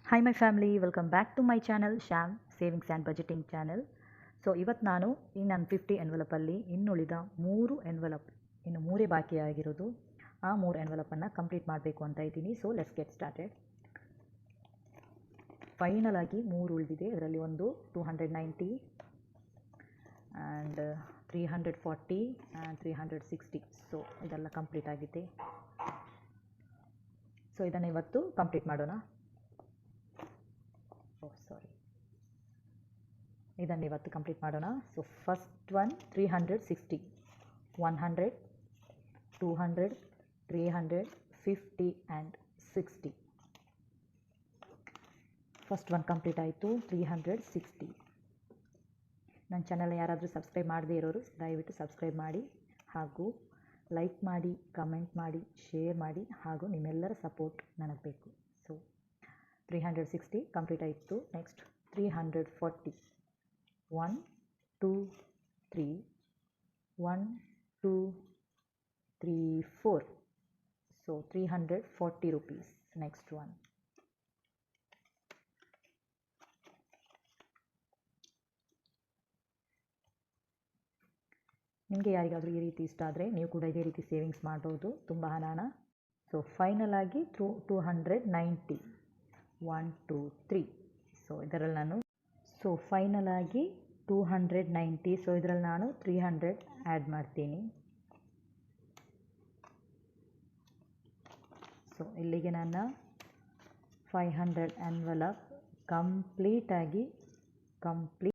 Hi my family, welcome back to my channel Shyam savings and budgeting channel. So ಇವತ್ತು ನಾನು ನನ್ನ 50 ಎನ್ವಲಪಲ್ಲಿ ಇನ್ನುಳಿದ 3 envelope, ಇನ್ನು 3 ಬಾಕಿಯಾಗಿರೋದು. ಆ 3 ಎನ್ವಲಪನ್ನು ಕಂಪ್ಲೀಟ್ ಮಾಡಬೇಕು ಅಂತ ಇದ್ದೀನಿ. So let's get started. Final ಆಗಿ 3 ಉಳಿದಿದೆ. ಅದರಲ್ಲಿ ಒಂದು 290 ಆ್ಯಂಡ್ 340 ಆ್ಯಂಡ್ 360. ಸೊ ಇದೆಲ್ಲ ಕಂಪ್ಲೀಟ್ ಆಗಿದೆ. ಸೊ ಇದನ್ನು ಇವತ್ತು ಕಂಪ್ಲೀಟ್ ಮಾಡೋಣ. ಇದನ್ನು ಇವತ್ತು ಕಂಪ್ಲೀಟ್ ಮಾಡೋಣ. So first one 360, 100, 200, 300, 50 and 60. First one complete ಆಯಿತು, 360. ನನ್ನ ಚಾನಲ್ ಯಾರಾದರೂ ಸಬ್ಸ್ಕ್ರೈಬ್ ಮಾಡದೇ ಇರೋರು ದಯವಿಟ್ಟು ಸಬ್ಸ್ಕ್ರೈಬ್ ಮಾಡಿ, ಹಾಗೂ ಲೈಕ್ ಮಾಡಿ, ಕಮೆಂಟ್ ಮಾಡಿ, ಶೇರ್ ಮಾಡಿ, ಹಾಗೂ ನಿಮ್ಮೆಲ್ಲರ ಸಪೋರ್ಟ್ ನನಗೆ ಬೇಕು. ಸೊ 360 ಕಂಪ್ಲೀಟ್ ಆಯಿತು. Next 340, 1 2 3, 1 2 3 4. So 340 rupees. Next one. ನಿಮಗೆ ಯಾರಿಗಾದರೂ ಈ ರೀತಿ ಇಷ್ಟ ಆದರೆ ನೀವು ಕೂಡ ಇದೇ ರೀತಿ ಸೇವಿಂಗ್ಸ್ ಮಾಡ್ಬೋದು, ತುಂಬ ಹಣನ. ಸೊ ಫೈನಲ್ ಆಗಿ 290, 1 2 3. ಸೊ ಇದರಲ್ಲಿ ನಾನು ಫೈನಲ್ ಆಗಿ 290. ಸೊ ಇದರಲ್ಲಿ ನಾನು 300 ಆ್ಯಡ್ ಮಾಡ್ತೀನಿ. ಸೊ ಇಲ್ಲಿಗೆ ನನ್ನ 500 ಎನ್ವಲಪ್ ಕಂಪ್ಲೀಟ್